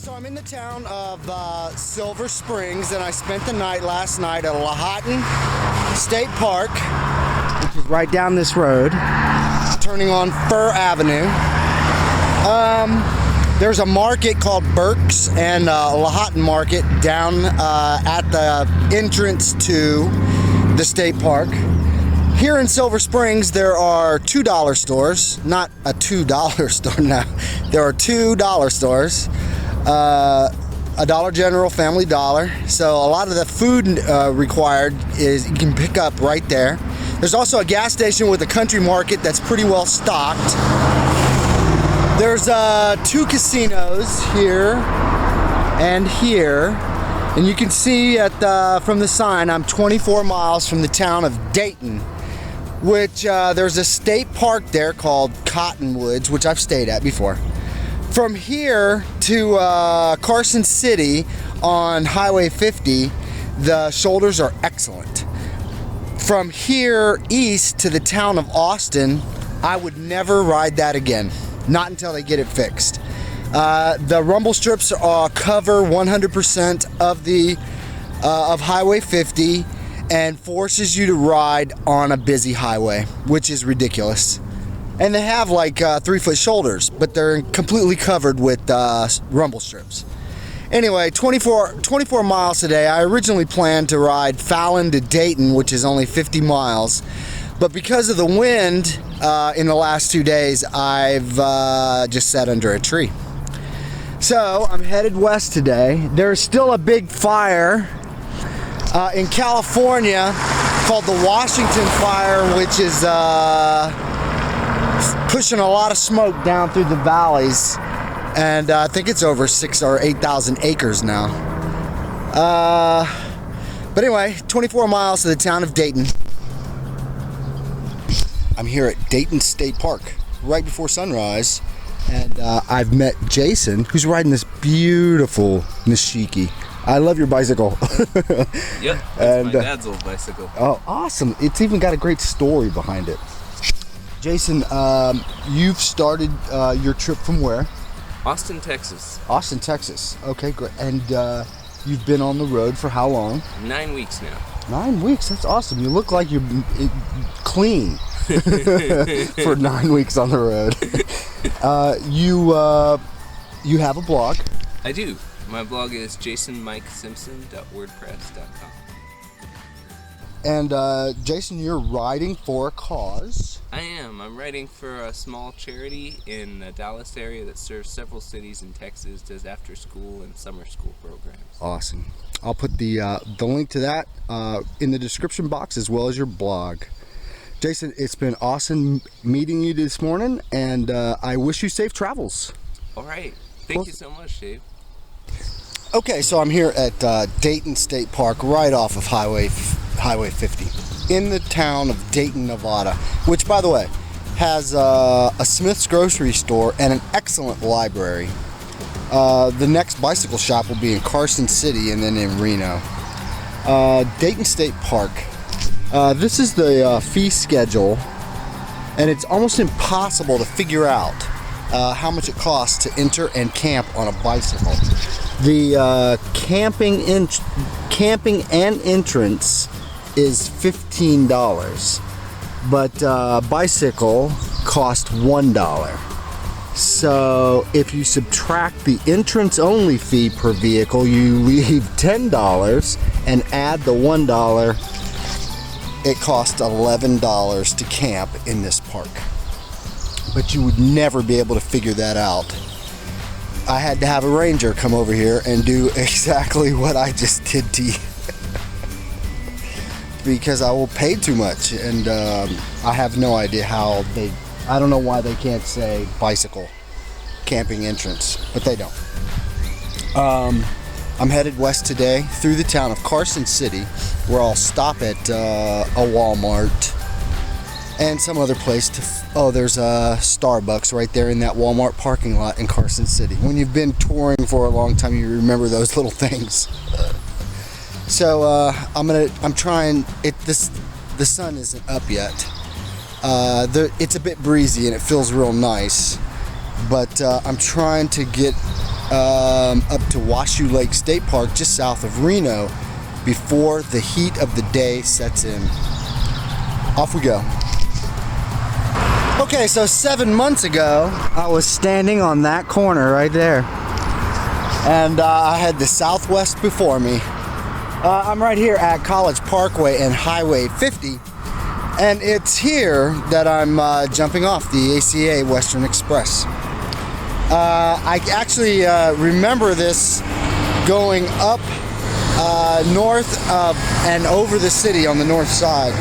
So I'm in the town of Silver Springs, and I spent the night last night at Dayton State Park, which is right down this road, turning on Fir Avenue. There's a market called Burke's and Dayton Market down at the entrance to the state park. Here in Silver Springs, there are $2 stores, not a $2 store now. There are $2 stores. A Dollar General, Family Dollar. So a lot of the food required is you can pick up right there. There's also a gas station with a country market that's pretty well stocked. There's 2 casinos here and here. And you can see from the sign, I'm 24 miles from the town of Dayton, which there's a state park there called Cottonwoods, which I've stayed at before. From here to Carson City on Highway 50, the shoulders are excellent. From here east to the town of Austin, I would never ride that again. Not until they get it fixed. The rumble strips cover 100% of Highway 50 and forces you to ride on a busy highway, which is ridiculous. And they have like 3-foot shoulders, but they're completely covered with rumble strips. Anyway, 24 miles today. I originally planned to ride Fallon to Dayton, which is only 50 miles. But because of the wind in the last 2 days, I've just sat under a tree. So I'm headed west today. There's still a big fire in California called the Washington Fire, which is pushing a lot of smoke down through the valleys, and I think it's over 6,000 or 8,000 acres now. But anyway, 24 miles to the town of Dayton. I'm here at Dayton State Park right before sunrise, and I've met Jason, who's riding this beautiful Nishiki. I love your bicycle. Yep, that's my dad's old bicycle. Oh, awesome. It's even got a great story behind it. Jason, you've started your trip from where? Austin, Texas. Austin, Texas. Okay, great. And you've been on the road for how long? 9 weeks now. 9 weeks? That's awesome. You look like you're clean for 9 weeks on the road. You have a blog? I do. My blog is jasonmikesimpson.wordpress.com. And Jason, you're riding for a cause. I am. I'm writing for a small charity in the Dallas area that serves several cities in Texas, does after school and summer school programs. Awesome. I'll put the link to that in the description box, as well as your blog. Jason, it's been awesome meeting you this morning, and I wish you safe travels. All right. Thank you so much, Dave. Okay, so I'm here at Dayton State Park, right off of Highway 50, in the town of Dayton, Nevada, which, by the way, has a Smith's grocery store and an excellent library. The next bicycle shop will be in Carson City and then in Reno. Dayton State Park. This is the fee schedule, and it's almost impossible to figure out how much it costs to enter and camp on a bicycle. The camping and entrance is $15, but bicycle cost $1. So if you subtract the entrance only fee per vehicle, you leave $10 and add the $1. It costs $11 to camp in this park. But you would never be able to figure that out. I had to have a ranger come over here and do exactly what I just did to you. Because I will pay too much, and I have no idea how I don't know why they can't say bicycle camping entrance, but they don't. I'm headed west today through the town of Carson City, where I'll stop at a Walmart and some other place there's a Starbucks right there in that Walmart parking lot in Carson City. When you've been touring for a long time, you remember those little things. So I'm trying it. The sun isn't up yet. It's a bit breezy and it feels real nice, but I'm trying to get up to Washoe Lake State Park just south of Reno before the heat of the day sets in. Off we go. Okay, so 7 months ago, I was standing on that corner right there, and I had the Southwest before me. I'm right here at College Parkway and Highway 50, and it's here that I'm jumping off the ACA Western Express. I actually remember this going up north of and over the city on the north side.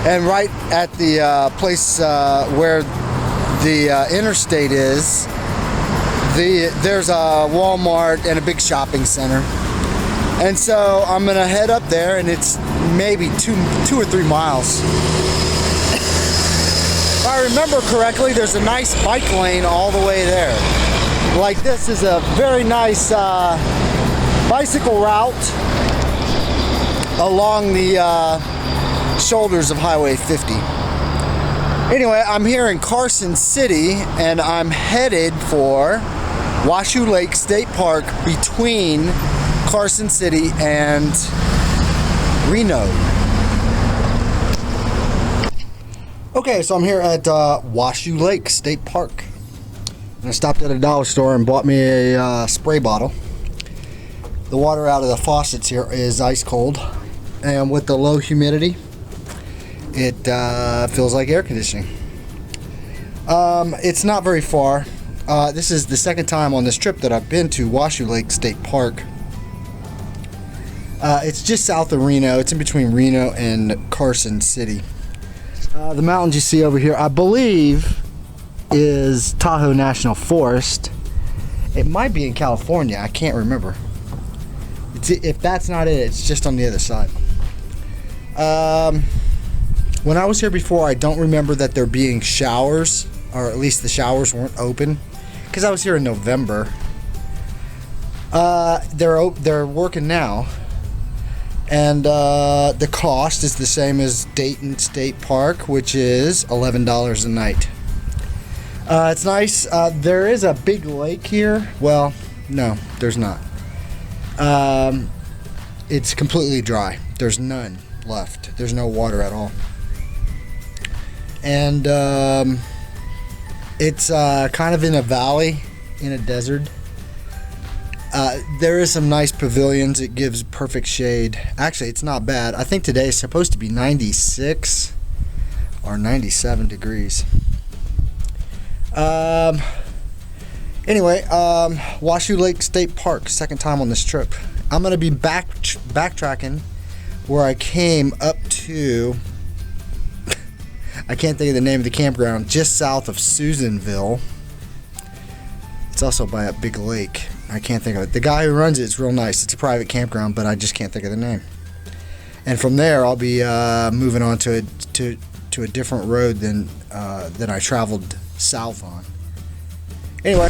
And right at the place where the interstate is, there's a Walmart and a big shopping center. And so I'm gonna head up there, and it's maybe two or 3 miles. If I remember correctly, there's a nice bike lane all the way there. Like, this is a very nice bicycle route along the shoulders of Highway 50. Anyway, I'm here in Carson City, and I'm headed for Washoe Lake State Park between Carson City and Reno. Okay, so I'm here at Washoe Lake State Park, and I stopped at a dollar store and bought me a spray bottle. The water out of the faucets here is ice cold, and with the low humidity, it feels like air conditioning. It's not very far. This is the second time on this trip that I've been to Washoe Lake State Park. It's just south of Reno. It's in between Reno and Carson City. The mountains you see over here, I believe, is Tahoe National Forest. It might be in California. I can't remember. If that's not it, it's just on the other side. When I was here before, I don't remember that there being showers, or at least the showers weren't open, because I was here in November. They're working now, and the cost is the same as Dayton State Park, which is $11 a night. It's nice. There is a big lake here. Well, no, there's not. It's completely dry. There's none left. There's no water at all. And it's kind of in a valley, in a desert. There is some nice pavilions. It gives perfect shade. Actually, it's not bad. I think today is supposed to be 96 or 97 degrees. Anyway, Washoe Lake State Park, second time on this trip. I'm going to be backtracking where I came up to, I can't think of the name of the campground, just south of Susanville. It's also by a big lake. I can't think of it. The guy who runs it's real nice. It's a private campground, but I just can't think of the name. And from there, I'll be moving on to a different road than I traveled south on. Anyway.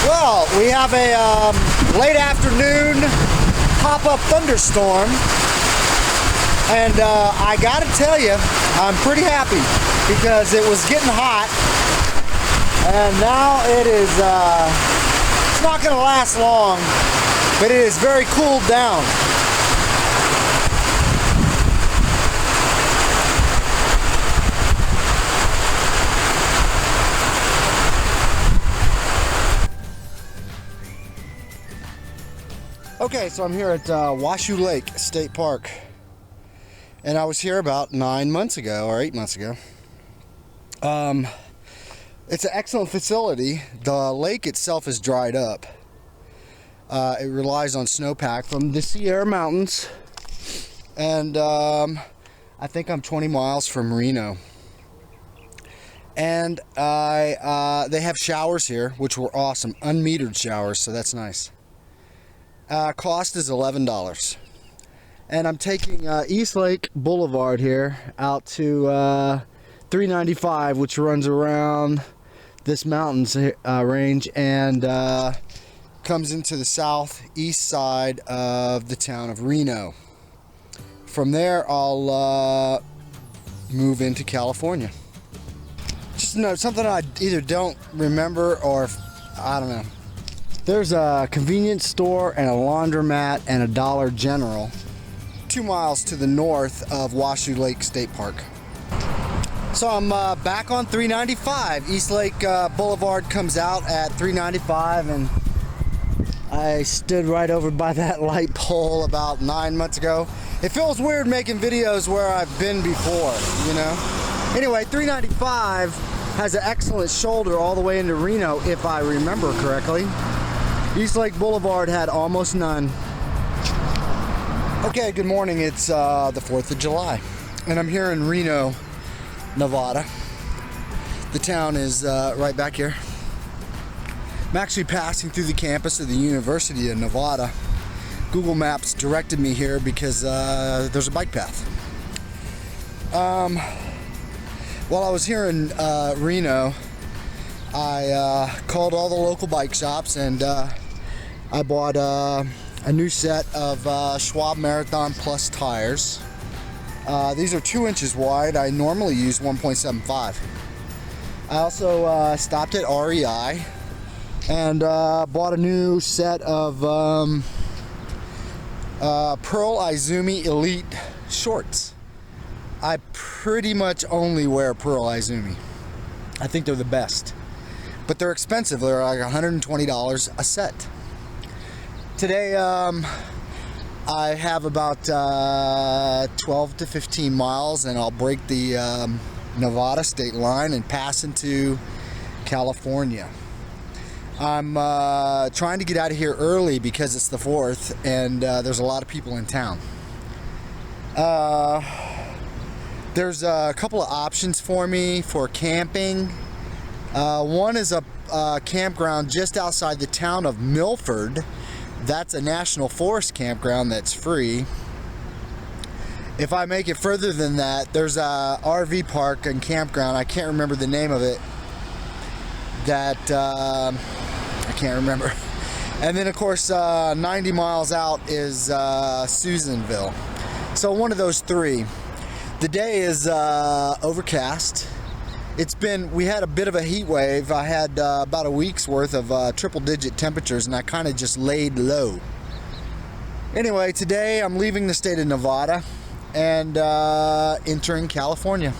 Well, we have a late afternoon pop-up thunderstorm, and I gotta tell you, I'm pretty happy because it was getting hot, and now it is, it's not gonna last long, but it is very cooled down. Okay, so I'm here at Washoe Lake State Park, and I was here about 9 months ago or 8 months ago. It's an excellent facility. The lake itself is dried up. It relies on snowpack from the Sierra Mountains, and I think I'm 20 miles from Reno. And they have showers here, which were awesome, unmetered showers, so that's nice. Cost is $11, and I'm taking East Lake Boulevard here out to 395, which runs around this mountains range and comes into the southeast side of the town of Reno. from there, I'll move into California. Just something I either don't remember or I don't know. There's a convenience store and a laundromat and a Dollar General 2 miles to the north of Washoe Lake State Park. So I'm back on 395. East Lake Boulevard comes out at 395, and I stood right over by that light pole about 9 months ago. It feels weird making videos where I've been before, you know? Anyway, 395 has an excellent shoulder all the way into Reno, if I remember correctly. East Lake Boulevard had almost none. Okay, good morning. It's the 4th of July, and I'm here in Reno, Nevada. The town is right back here. I'm actually passing through the campus of the University of Nevada. Google Maps directed me here because there's a bike path. While I was here in Reno, I called all the local bike shops, and I bought a new set of Schwab Marathon Plus tires. These are 2 inches wide. I normally use 1.75. I also stopped at REI and bought a new set of Pearl Izumi Elite shorts. I pretty much only wear Pearl Izumi. I think they're the best, but they're expensive. They're like $120 a set. Today I have about 12 to 15 miles, and I'll break the Nevada state line and pass into California. I'm trying to get out of here early because it's the 4th, and there's a lot of people in town. There's a couple of options for me for camping. One is a campground just outside the town of Milford. That's a national forest campground that's free. If I make it further than that, there's a RV park and campground, I can't remember the name of it, that I can't remember. And then of course 90 miles out is Susanville. So one of those three. The day is overcast. We had a bit of a heat wave. I had about a week's worth of triple-digit temperatures, and I kind of just laid low. Anyway, today I'm leaving the state of Nevada and entering California.